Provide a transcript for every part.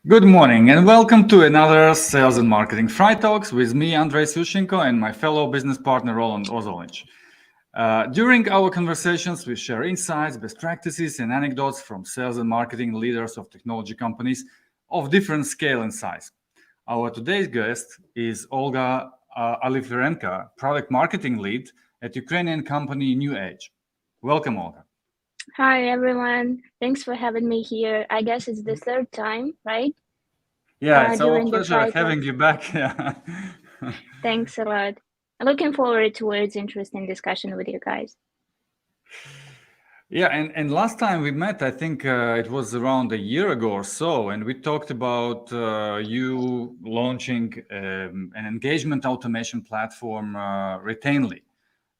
Good morning and welcome to another Sales and Marketing Fry Talks with me, Andrei Sushenko, and my fellow business partner, Roland Ozolic. During our conversations, we share insights, best practices, and anecdotes from sales and marketing leaders of technology companies of different scale and size. Our today's guest is Olga Olifirenko, product marketing lead at Ukrainian company New Age. Welcome, Olga. Hi, everyone. Thanks for having me here. I guess it's the third time, right? Yeah, it's our during the pleasure Fry having Talks. you back. Yeah. Thanks a lot. Looking forward towards interesting discussion with you guys. Yeah, and last time we met, I think it was around a year ago or so, and we talked about you launching an engagement automation platform, Retainly.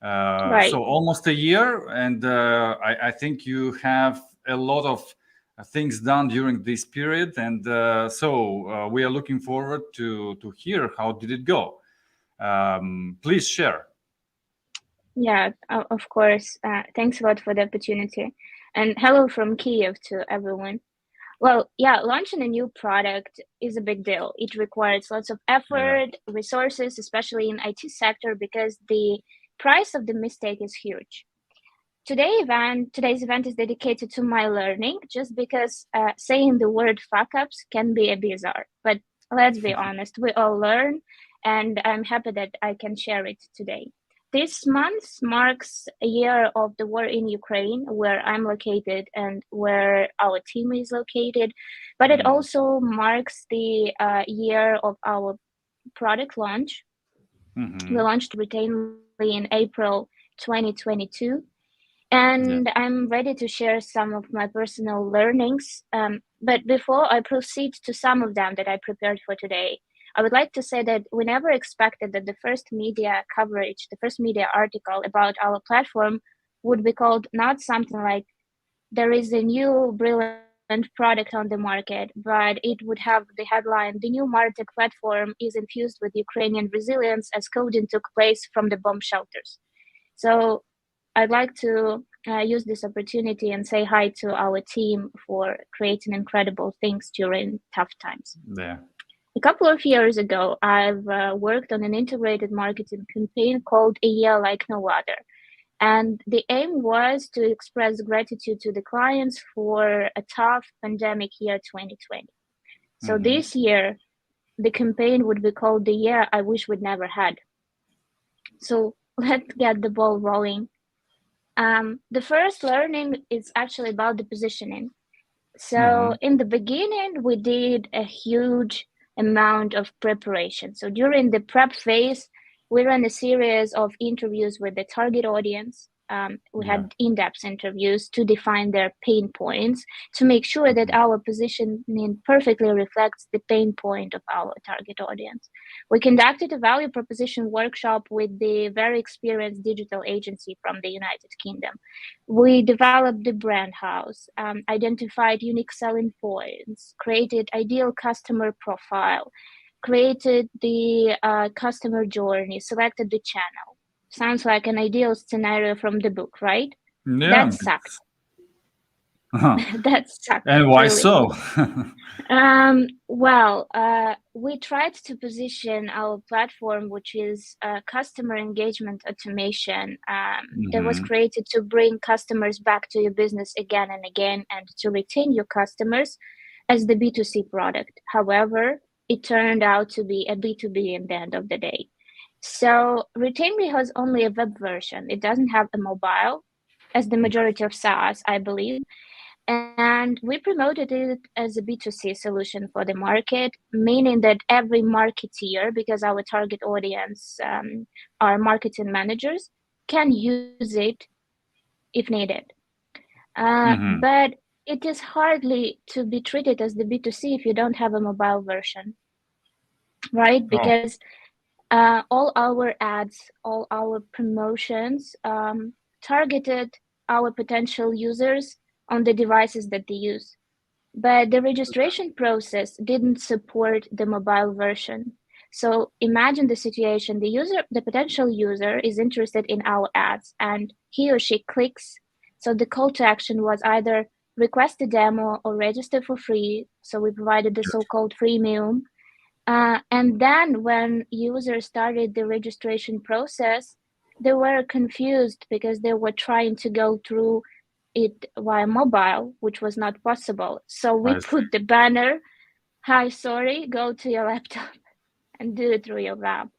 Right. So almost a year, and I think you have a lot of things done during this period, and so we are looking forward to hear how did it go. Please share. Yeah, of course. Thanks a lot for the opportunity. And hello from Kiev to everyone. Well, yeah, launching a new product is a big deal. It requires lots of effort, resources, especially in IT sector, because the price of the mistake is huge. Today's event is dedicated to my learning, just because saying the word fuck ups can be a bizarre. But let's be honest, we all learn, and I'm happy that I can share it today. This month marks a year of the war in Ukraine, where I'm located and where our team is located. But it also marks the year of our product launch. We launched Retainly in April 2022. And I'm ready to share some of my personal learnings. But before I proceed to some of them that I prepared for today, I would like to say that we never expected that the first media coverage, the first media article about our platform would be called not something like there is a new brilliant product on the market, but it would have the headline, the new MarTech platform is infused with Ukrainian resilience as coding took place from the bomb shelters. So I'd like to use this opportunity and say hi to our team for creating incredible things during tough times. Yeah. A couple of years ago, I've worked on an integrated marketing campaign called A Year Like No Other. And the aim was to express gratitude to the clients for a tough pandemic year 2020. So this year, the campaign would be called The Year I Wish We'd Never Had. So let's get the ball rolling. The first learning is actually about the positioning. So in the beginning, we did a huge amount of preparation. So during the prep phase, we ran a series of interviews with the target audience. We had in-depth interviews to define their pain points, to make sure that our positioning perfectly reflects the pain point of our target audience. We conducted a value proposition workshop with the very experienced digital agency from the United Kingdom. We developed the brand house, identified unique selling points, created ideal customer profile, created the customer journey, selected the channel. Sounds like an ideal scenario from the book, right? Yeah. That sucked. That sucked. And why really. so? We tried to position our platform, which is customer engagement automation, that was created to bring customers back to your business again and again and to retain your customers, as the B2C product. However, it turned out to be a B2B in the end of the day. So Retainly has only a web version. It doesn't have a mobile, as the majority of SaaS, I believe. And we promoted it as a B2C solution for the market, meaning that every marketeer, because our target audience are marketing managers, can use it if needed. But it is hardly to be treated as the B2C if you don't have a mobile version, right? Because all our ads, all our promotions targeted our potential users on the devices that they use. But the registration process didn't support the mobile version. So imagine the situation, the potential user is interested in our ads and he or she clicks. So the call to action was either request a demo or register for free. So we provided the so-called freemium. And then when users started the registration process, they were confused because they were trying to go through it via mobile, which was not possible. So we put the banner, "Hi, sorry, go to your laptop and do it through your web,"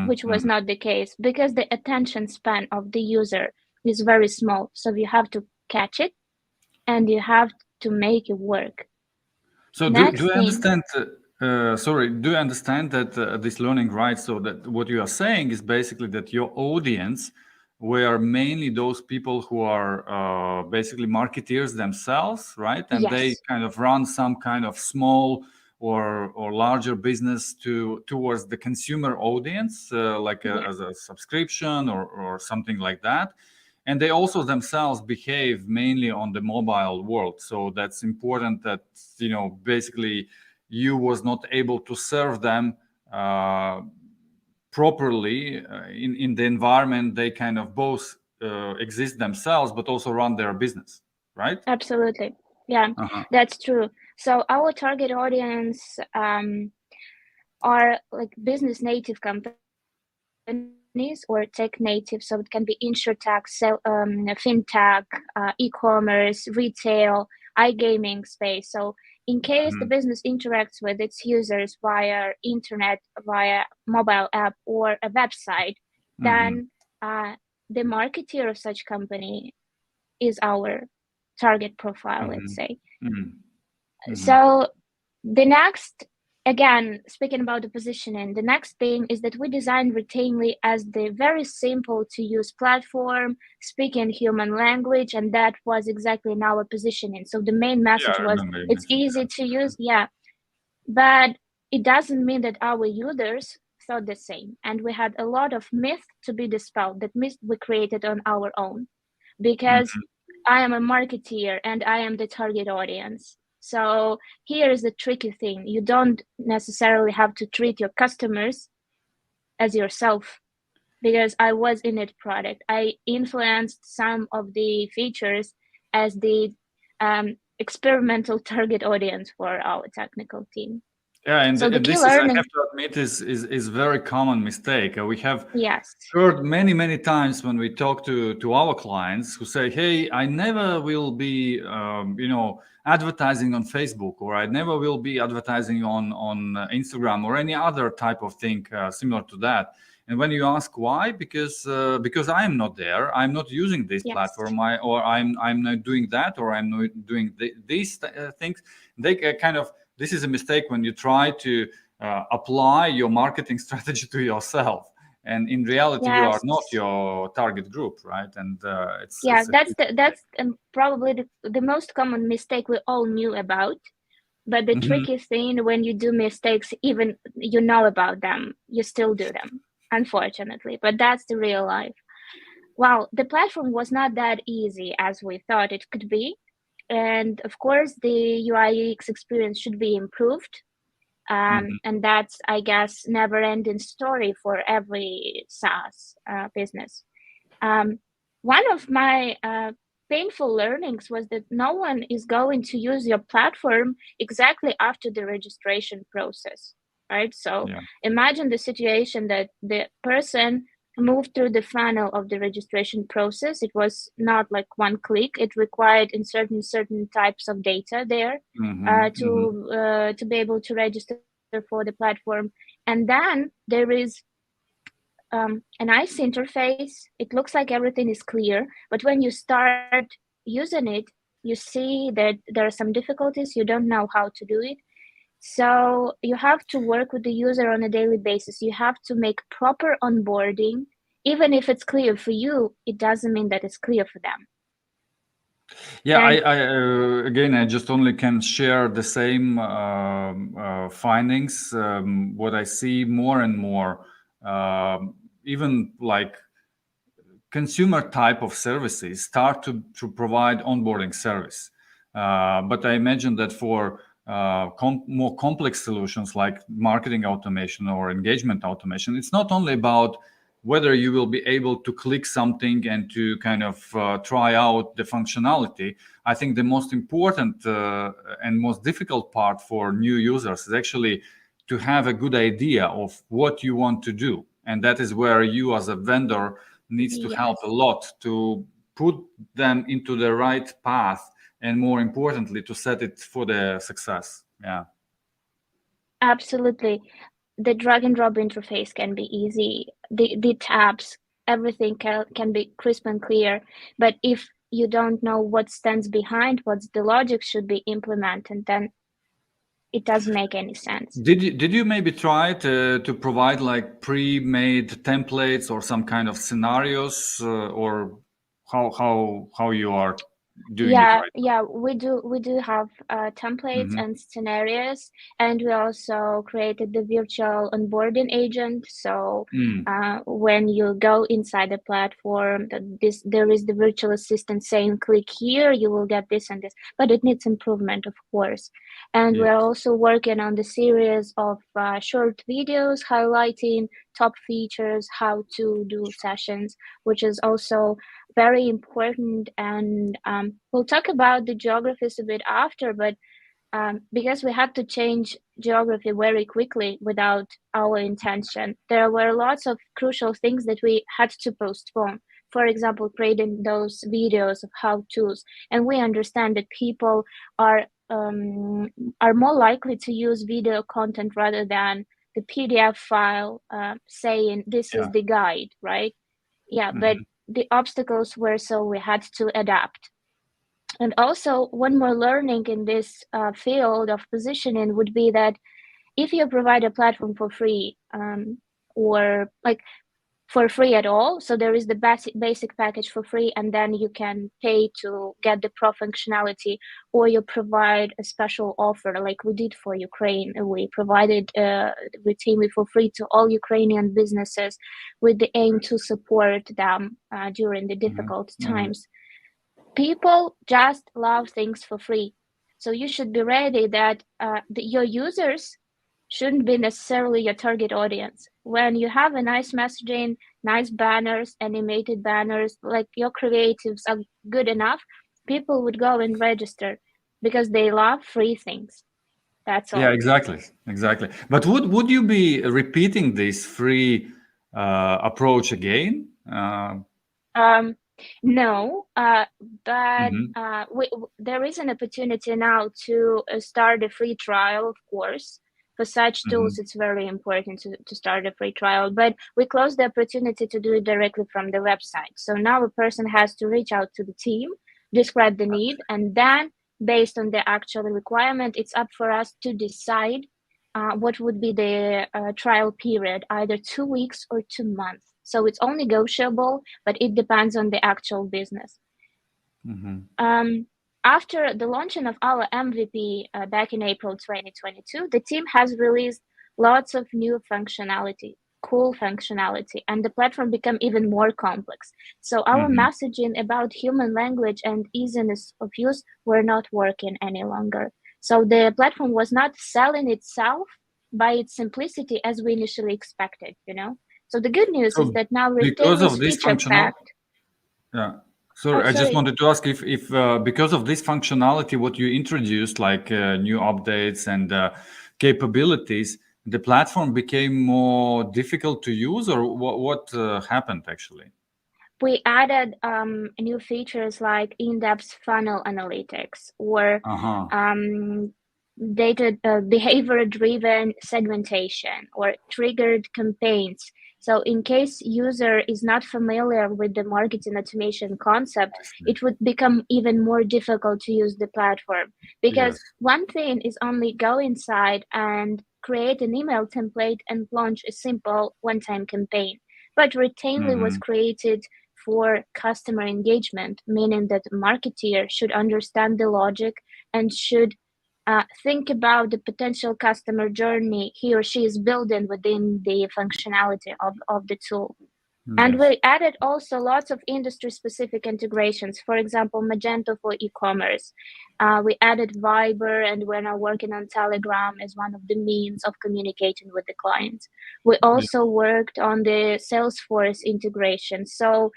which was not the case because the attention span of the user is very small. So you have to catch it and you have to make it work. So do I understand? Sorry, do you understand that this learning, right? So that what you are saying is basically that your audience were mainly those people who are basically marketeers themselves, right? And they Yes. kind of run some kind of small or larger business towards the consumer audience, like as a subscription or something like that. And they also themselves behave mainly on the mobile world. So that's important that, basically you was not able to serve them properly in the environment they kind of both exist themselves but also run their business, right? Absolutely. Yeah, that's true. So our target audience are like business native companies or tech native. So it can be insurtech, fintech, e-commerce, retail, iGaming space. So in case the business interacts with its users via internet, via mobile app or a website, then the marketer of such company is our target profile, let's say. So the next, again, speaking about the positioning, the next thing is that we designed Retainly as the very simple to use platform, speaking human language, and that was exactly in our positioning. So the main message was it's easy to use, but it doesn't mean that our users thought the same. And we had a lot of myth to be dispelled, that myth we created on our own, because I am a marketeer and I am the target audience. So here is the tricky thing. You don't necessarily have to treat your customers as yourself, because I was in it product. I influenced some of the features as the experimental target audience for our technical team. Yeah, and So the key this is, I learning, have to admit, is very common mistake. We have yes, heard many times when we talk to our clients who say, "Hey, I never will be, advertising on Facebook, or I never will be advertising on Instagram or any other type of thing similar to that." And when you ask why, because I am not there, I'm not using this yes, platform, I'm not doing that, or I'm not doing these things. They kind of, this is a mistake when you try to apply your marketing strategy to yourself, and in reality you are yes. not your target group, right? And Yeah, it's a that's probably the most common mistake we all knew about. But the tricky thing, when you do mistakes, even you know about them, you still do them, unfortunately. But that's the real life. Well, the platform was not that easy as we thought it could be. And of course, the UI UX experience should be improved. And that's, I guess, never-ending story for every SaaS business. One of my painful learnings was that no one is going to use your platform exactly after the registration process, right? So imagine the situation that the person moved through the funnel of the registration process. It was not like one click. It required inserting certain types of data there to be able to register for the platform. And then there is a nice interface. It looks like everything is clear, but when you start using it, you see that there are some difficulties. You don't know how to do it. So you have to work with the user on a daily basis. You have to make proper onboarding. Even if it's clear for you, it doesn't mean that it's clear for them. Yeah, And again, I just only can share the same findings. What I see more and more, even like consumer type of services start to provide onboarding service. But I imagine that for more complex solutions like marketing automation or engagement automation, it's not only about whether you will be able to click something and to kind of try out the functionality. I think the most important and most difficult part for new users is actually to have a good idea of what you want to do. And that is where you as a vendor needs to help a lot to put them into the right path, and more importantly, to set it for the success. Yeah. Absolutely. The drag and drop interface can be easy. The tabs, everything can be crisp and clear. But if you don't know what stands behind, what the logic should be implemented, then it doesn't make any sense. Did you maybe try to provide like pre-made templates or some kind of scenarios, or how you are doing it right Yeah, we do have templates now? and scenarios, and we also created the virtual onboarding agent. So when you go inside the platform, there is the virtual assistant saying, click here, you will get this and this, but it needs improvement, of course. And Yes. we're also working on the series of short videos highlighting top features, how to do sessions, which is also very important. And we'll talk about the geographies a bit after, but because we had to change geography very quickly without our intention, there were lots of crucial things that we had to postpone. For example, creating those videos of how-tos, and we understand that people are more likely to use video content rather than the PDF file saying this is the guide, right? Yeah, but the obstacles were, so we had to adapt. And also, one more learning in this field of positioning would be that if you provide a platform for free, or like for free at all, so there is the basic package for free, and then you can pay to get the pro functionality, or you provide a special offer like we did for Ukraine. We provided Routinely for free to all Ukrainian businesses with the aim to support them during the difficult times. People just love things for free. So you should be ready that your users shouldn't be necessarily your target audience. When you have a nice messaging, nice banners, animated banners, like your creatives are good enough, people would go and register because they love free things. That's all. Yeah, exactly. But would you be repeating this free approach again? No, but there is an opportunity now to start a free trial, of course. For such tools, it's very important to start a free trial, but we closed the opportunity to do it directly from the website. So now a person has to reach out to the team, describe the need, and then based on the actual requirement, it's up for us to decide what would be the trial period, either 2 weeks or 2 months. So it's all negotiable, but it depends on the actual business. After the launching of our MVP back in April 2022, the team has released lots of new functionality, cool functionality, and the platform became even more complex. So our messaging about human language and easiness of use were not working any longer. So the platform was not selling itself by its simplicity as we initially expected, you know? So the good news is that now because retail of is this feature packed. Sorry, I just Sorry. wanted to ask if because of this functionality, what you introduced, like new updates and capabilities, the platform became more difficult to use, or what happened actually? We added new features like in-depth funnel analytics or data behavior-driven segmentation or triggered campaigns. So in case user is not familiar with the marketing automation concept, it would become even more difficult to use the platform, because one thing is only go inside and create an email template and launch a simple one-time campaign. But Retainly was created for customer engagement, meaning that marketeer should understand the logic and should think about the potential customer journey he or she is building within the functionality of the tool. And we added also lots of industry-specific integrations. For example, Magento for e-commerce, We added Viber, and we're now working on Telegram as one of the means of communicating with the clients. We also worked on the Salesforce integration. So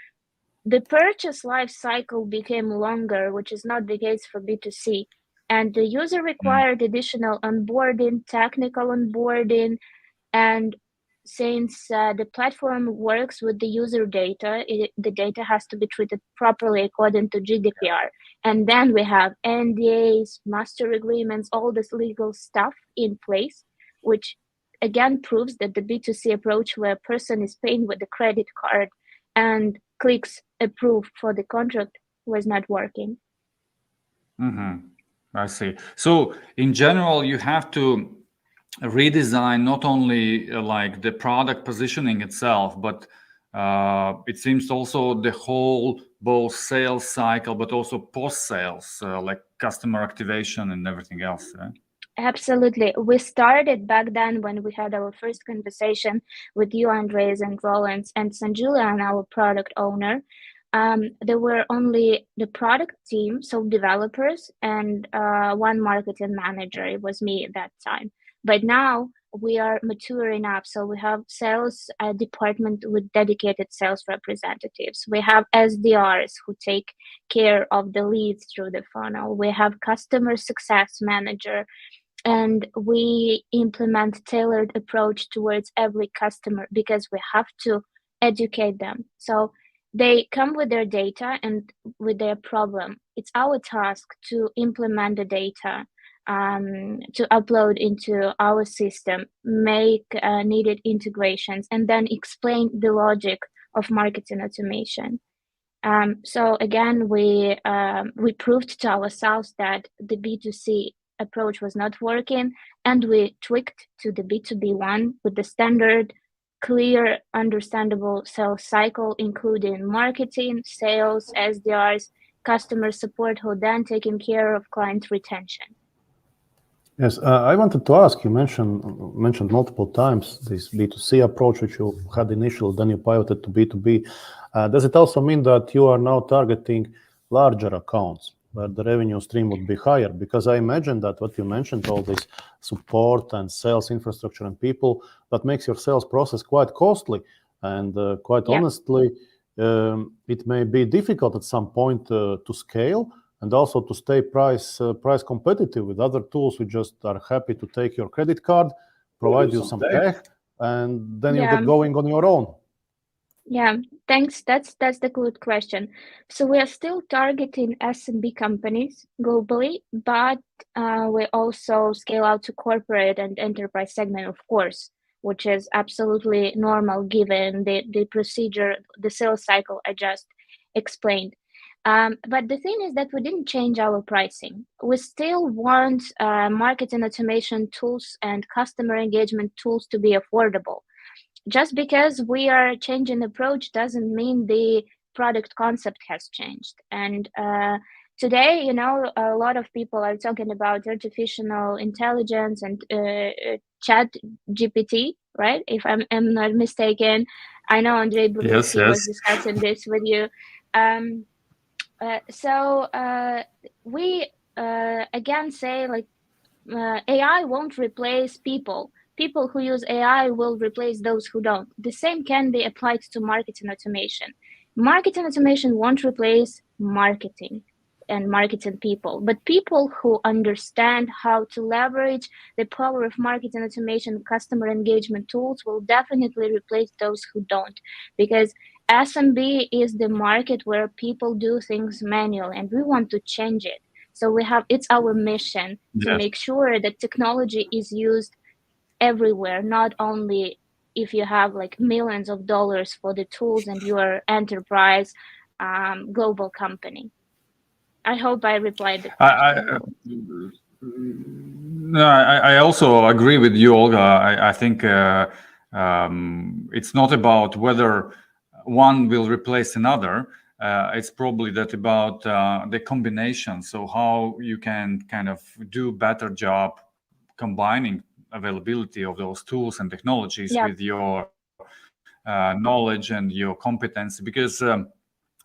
the purchase life cycle became longer, which is not the case for B2C. And the user required additional onboarding, technical onboarding, and since the platform works with the user data, the data has to be treated properly according to GDPR. And then we have NDAs, master agreements, all this legal stuff in place, which again proves that the B2C approach where a person is paying with the credit card and clicks approve for the contract was not working. I see. So in general, you have to redesign not only like the product positioning itself, but it seems also the whole both sales cycle, but also post-sales, like customer activation and everything else. Absolutely. We started back then when we had our first conversation with you, Andres, and Roland, and Sanjulian, our product owner. There were only the product team, so developers, and one marketing manager. It was me at that time. But now we are maturing up. So we have sales department with dedicated sales representatives. We have SDRs who take care of the leads through the funnel. We have customer success manager, and we implement tailored approach towards every customer because we have to educate them. So they come with their data and with their problem. It's our task to implement the data, to upload into our system, make needed integrations, and then explain the logic of marketing automation. So again, we proved to ourselves that the B2C approach was not working, and we tweaked to the B2B one with the standard, clear, understandable sales cycle, including marketing, sales, SDRs, customer support, who then taking care of client retention. Yes, I wanted to ask, you mentioned multiple times this B2C approach, which you had initially, then you pivoted to B2B. Does it also mean that you are now targeting larger accounts where the revenue stream would be higher? Because I imagine that what you mentioned, all this support and sales infrastructure and people, that makes your sales process quite costly. And quite honestly, it may be difficult at some point to scale and also to stay price competitive with other tools who just are happy to take your credit card, provide you some tech, and then you get going on your own. Yeah, thanks. That's the good question. So we are still targeting SMB companies globally, but we also scale out to corporate and enterprise segment, of course, which is absolutely normal given the procedure, the sales cycle I just explained. But the thing is that we didn't change our pricing. We still want marketing automation tools and customer engagement tools to be affordable. Just because we are changing approach doesn't mean the product concept has changed. And today, a lot of people are talking about artificial intelligence and chat GPT, right? If I'm not mistaken. I know Andrei Blumitsky was discussing this with you. So we again say like AI won't replace people. People who use AI will replace those who don't. The same can be applied to marketing automation. Marketing automation won't replace marketing and marketing people, but people who understand how to leverage the power of marketing automation, customer engagement tools will definitely replace those who don't, because SMB is the market where people do things manually, and we want to change it. So it's our mission to make sure that technology is used everywhere, not only if you have like millions of dollars for the tools and you are enterprise global company. I hope I replied the question. I also agree with you, Olga. I think it's not about whether one will replace another. It's probably that about the combination. So how you can kind of do better job combining availability of those tools and technologies with your knowledge and your competence, because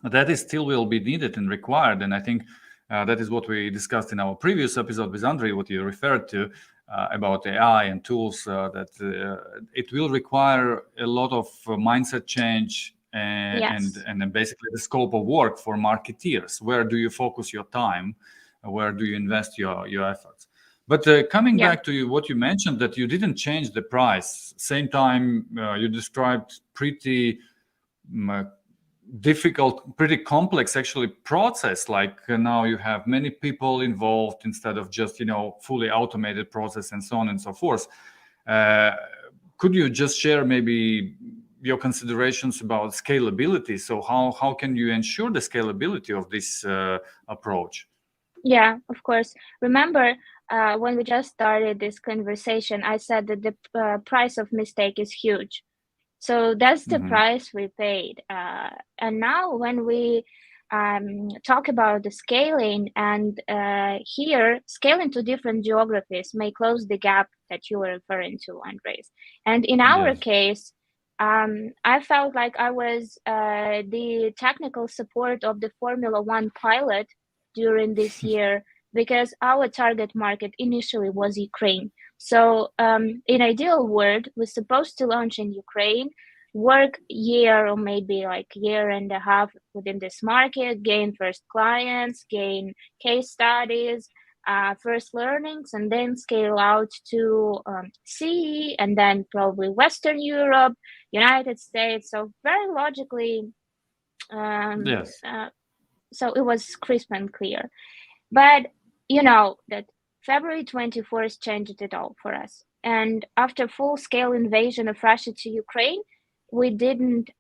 that is still will be needed and required. And I think That is what we discussed in our previous episode with Andrei, what you referred to about AI and tools, that it will require a lot of mindset change and then basically the scope of work for marketeers. Where do you focus your time? Where do you invest your efforts? But coming back to what you mentioned, that you didn't change the price. Same time, you described pretty difficult, pretty complex actually process. Like now you have many people involved instead of just fully automated process and so on and so forth. Could you just share maybe your considerations about scalability? So how can you ensure the scalability of this approach? Yeah, of course. Remember, when we just started this conversation, I said that the price of mistake is huge. So that's the price we paid. And now when we talk about the scaling, and here scaling to different geographies may close the gap that you were referring to, Andres. And in our case, I felt like I was the technical support of the Formula One pilot during this year, because our target market initially was Ukraine. So in ideal world, we're supposed to launch in Ukraine, work year or maybe like year and a half within this market, gain first clients, gain case studies, first learnings, and then scale out to CE, and then probably Western Europe, United States. So very logically, so it was crisp and clear. But that February 24th changed it all for us. And after full-scale invasion of Russia to Ukraine, we didn't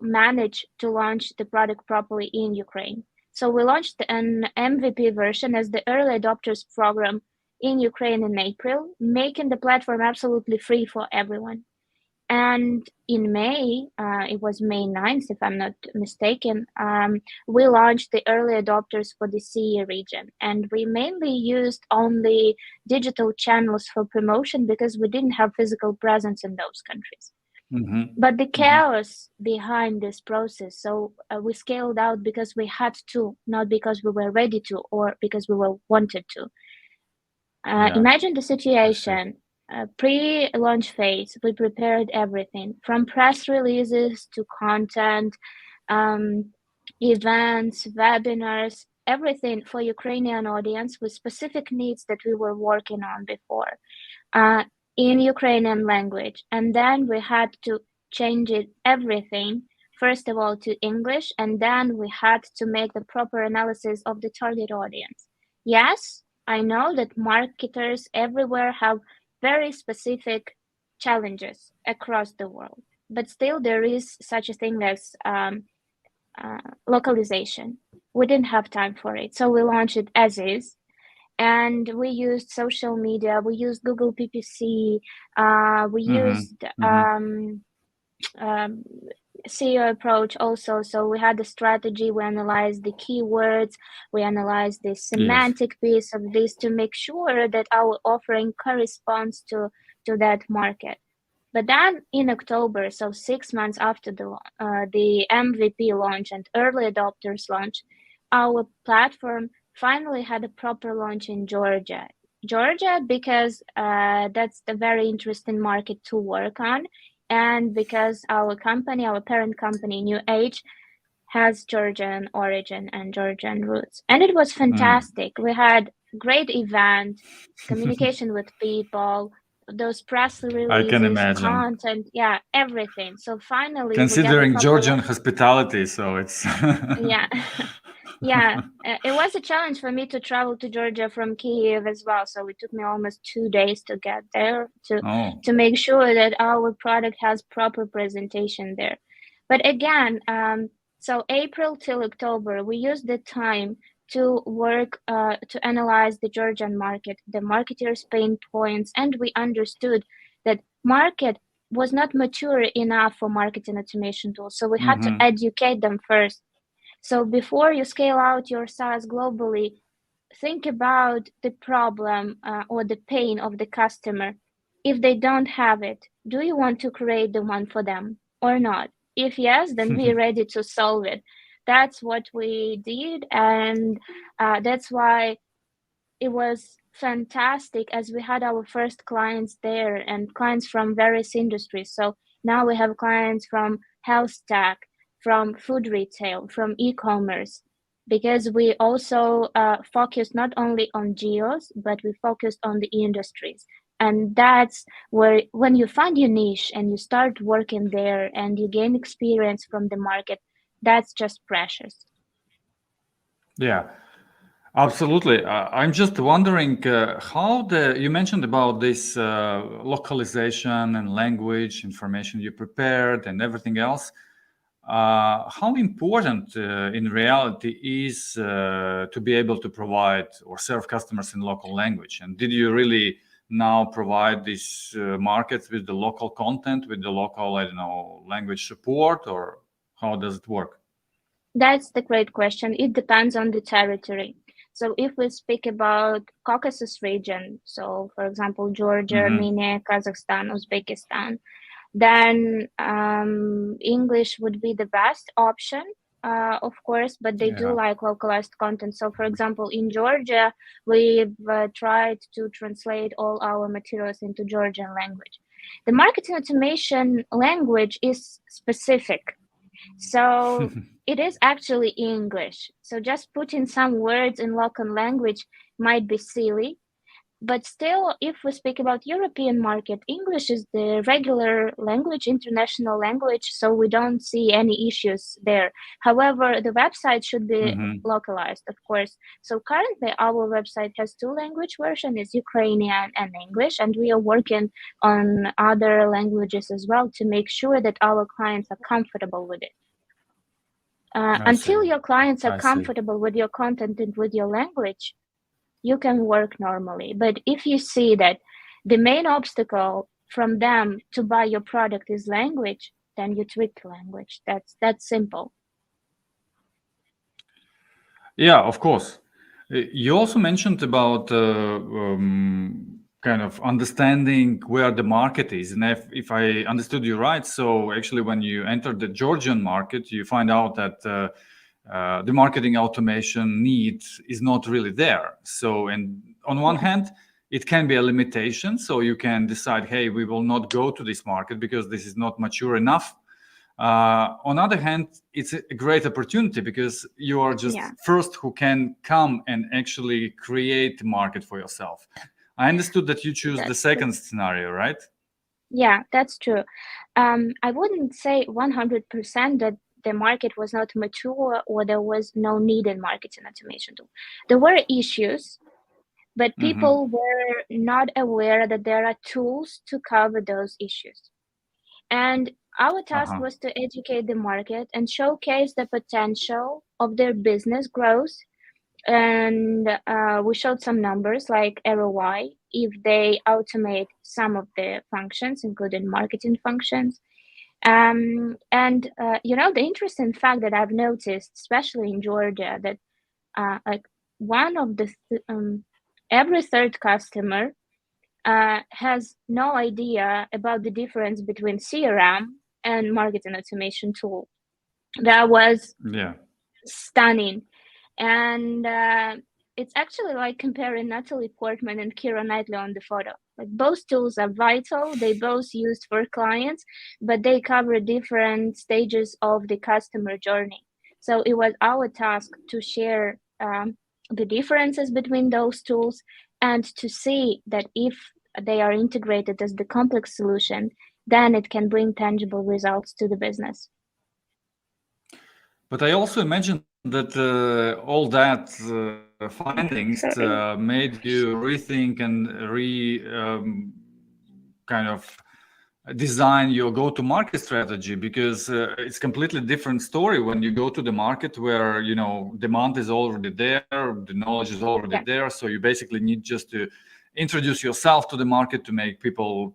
manage to launch the product properly in Ukraine. So we launched an MVP version as the early adopters program in Ukraine in April, making the platform absolutely free for everyone. And in May, it was May 9th, if I'm not mistaken, we launched the early adopters for the CE region. And we mainly used only digital channels for promotion because we didn't have physical presence in those countries. But the chaos behind this process, so we scaled out because we had to, not because we were ready to or because we were wanted to. Imagine the situation. Pre-launch phase, we prepared everything from press releases to content, events, webinars, everything for Ukrainian audience with specific needs that we were working on before in Ukrainian language. And then we had to change everything, first of all, to English, and then we had to make the proper analysis of the target audience. Yes, I know that marketers everywhere have very specific challenges across the world, but still there is such a thing as localization. We didn't have time for it, so we launched it as is, and we used social media, we used Google PPC, we used SEO approach also. So we had a strategy, we analyzed the keywords, we analyzed the semantic piece of this to make sure that our offering corresponds to that market. But then in October, so 6 months after the MVP launch and early adopters launch, our platform finally had a proper launch in Georgia. Because that's the very interesting market to work on. And because our company, our parent company, New Age, has Georgian origin and Georgian roots. And it was fantastic. We had great event, communication with people, those press releases, I can imagine. Content, everything. So finally, considering Georgian hospitality, so it's it was a challenge for me to travel to Georgia from Kyiv as well. So it took me almost 2 days to get there to make sure that our product has proper presentation there. But again, so April till October, we used the time to work to analyze the Georgian market, the marketers' pain points, and we understood that market was not mature enough for marketing automation tools. So we had to educate them first. So before you scale out your SaaS globally, think about the problem or the pain of the customer. If they don't have it, do you want to create the one for them or not? If yes, then be ready to solve it. that's what we did, and that's why it was fantastic, as we had our first clients there and clients from various industries. So now we have clients from health tech, from food retail, from e-commerce, because we also focused not only on geos, but we focused on the industries. And that's where, when you find your niche and you start working there and you gain experience from the market, that's just precious. Yeah. Absolutely. I'm just wondering how you mentioned about this localization and language information you prepared and everything else. How important in reality is to be able to provide or serve customers in local language? And did you really now provide these markets with the local content, with the local, I don't know, language support, or how does it work? That's the great question. It depends on the territory. So if we speak about Caucasus region, so for example, Georgia, Armenia, Kazakhstan, Uzbekistan, then English would be the best option, of course, but they do like localized content. So for example, in Georgia, we've tried to translate all our materials into Georgian language. The marketing automation language is specific. So it is actually English. So just putting some words in local language might be silly, but still, if we speak about European market, English is the regular language, international language, so we don't see any issues there. However, the website should be localized, of course. So currently our website has two language versions, is Ukrainian and English, and we are working on other languages as well to make sure that our clients are comfortable with it. Until your clients are comfortable with your content and with your language, you can work normally. But if you see that the main obstacle from them to buy your product is language, then you tweak the language. That's simple. Yeah, of course. You also mentioned about kind of understanding where the market is. And if I understood you right, so actually when you enter the Georgian market, you find out that the marketing automation need is not really there. So, and on one hand, it can be a limitation. So you can decide, hey, we will not go to this market because this is not mature enough. On the other hand, it's a great opportunity because you are just first who can come and actually create the market for yourself. I understood that you choose the second scenario, right? Yeah, that's true. I wouldn't say 100% that the market was not mature or there was no need in marketing automation tool. There were issues, but people were not aware that there are tools to cover those issues. And our task was to educate the market and showcase the potential of their business growth. And we showed some numbers like ROI if they automate some of the functions, including marketing functions. And the interesting fact that I've noticed, especially in Georgia, that like one of the every third customer has no idea about the difference between CRM and marketing automation tool. That was stunning. And it's actually like comparing Natalie Portman and Keira Knightley on the photo. Like both tools are vital. They both used for clients, but they cover different stages of the customer journey. So it was our task to share the differences between those tools and to see that if they are integrated as the complex solution, then it can bring tangible results to the business. But I also imagine that all that findings made you rethink and kind of design your go-to-market strategy, because it's completely different story when you go to the market where demand is already there, the knowledge is already there, so you basically need just to introduce yourself to the market to make people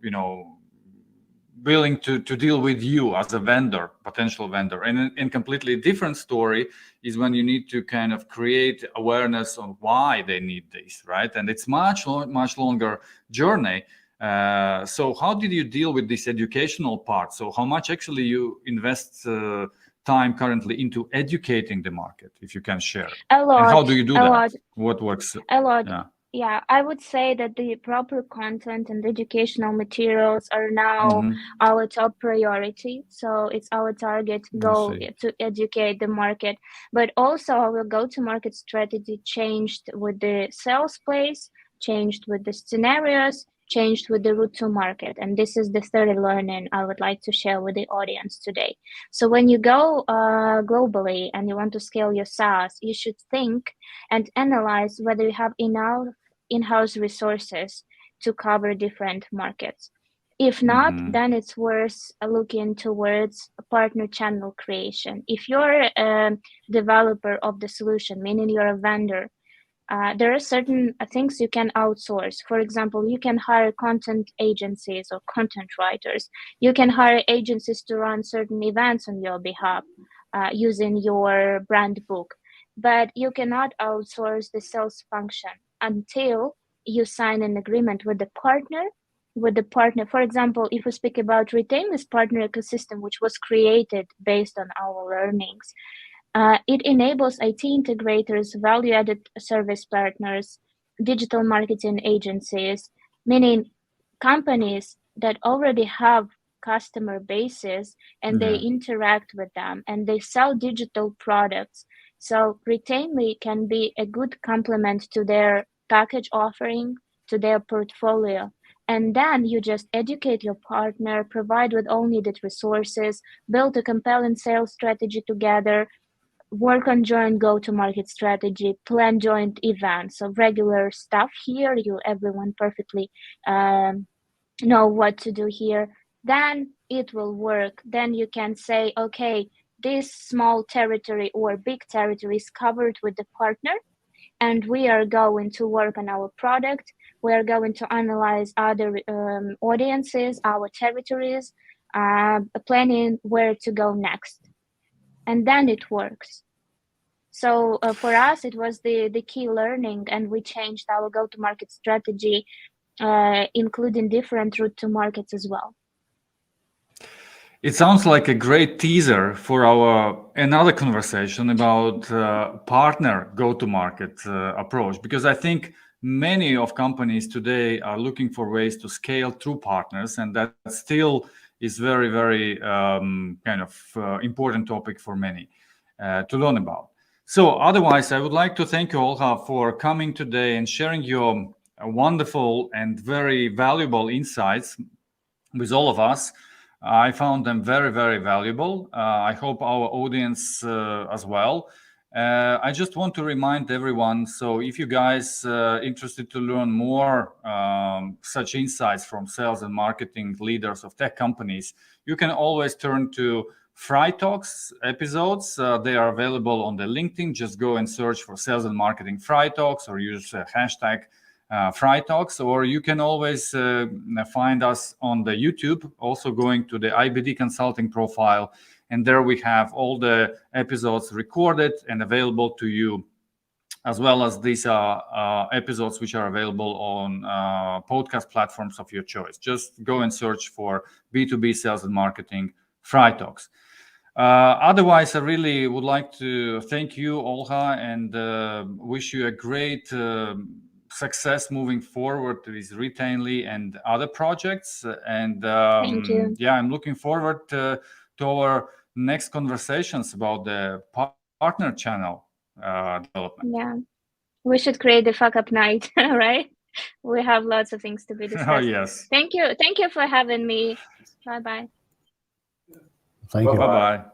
willing to deal with you as a vendor, potential vendor. And a completely different story is when you need to kind of create awareness on why they need this, right? And it's much longer journey. So how did you deal with this educational part? So how much actually you invest time currently into educating the market, if you can share? A lot. And how do you do that? Lot. What works? A lot. Yeah. Yeah, I would say that the proper content and educational materials are now our top priority. So it's our target goal to educate the market. But also our go-to-market strategy changed with the sales plays, changed with the scenarios, changed with the route to market. And this is the third learning I would like to share with the audience today. So when you go globally and you want to scale your SaaS, you should think and analyze whether you have enough in-house resources to cover different markets. If not, then it's worth looking towards a partner channel creation. If you're a developer of the solution, meaning you're a vendor, there are certain things you can outsource. For example, you can hire content agencies or content writers. You can hire agencies to run certain events on your behalf using your brand book. But you cannot outsource the sales function until you sign an agreement with the partner. For example, if we speak about Retainer's partner ecosystem, which was created based on our learnings, it enables IT integrators, value-added service partners, digital marketing agencies, meaning companies that already have customer bases and they interact with them and they sell digital products. So Retainly can be a good complement to their package offering, to their portfolio. And then you just educate your partner, provide with all needed resources, build a compelling sales strategy together, work on joint go-to-market strategy, plan joint events. So regular stuff here, everyone perfectly know what to do here. Then it will work. Then you can say, okay, this small territory or big territory is covered with the partner, and we are going to work on our product. We are going to analyze other audiences, our territories, planning where to go next. And then it works. So for us, it was the key learning, and we changed our go-to-market strategy, including different route to markets as well. It sounds like a great teaser for our another conversation about partner go-to-market approach, because I think many of companies today are looking for ways to scale through partners, and that still is very, very important topic for many to learn about. So otherwise, I would like to thank you, Olha, for coming today and sharing your wonderful and very valuable insights with all of us. I found them very, very valuable. I hope our audience as well. I just want to remind everyone, so if you guys are interested to learn more such insights from sales and marketing leaders of tech companies, you can always turn to Fry Talks episodes. They are available on the LinkedIn. Just go and search for Sales and Marketing Fry Talks, or use hashtag Fry Talks, or you can always find us on the YouTube, also going to the ibd-consulting profile, and there we have all the episodes recorded and available to you, as well as these are episodes which are available on podcast platforms of your choice. Just go and search for B2B Sales and Marketing Fry Talks. Otherwise, I really would like to thank you, Olha, and wish you a great success moving forward with Retainly and other projects. And Thank you. Yeah, I'm looking forward to our next conversations about the partner channel development. Yeah, we should create the fuck up night, right? We have lots of things to be discussed. Oh, yes. Thank you for having me. Bye-bye. Thank you. Bye-bye.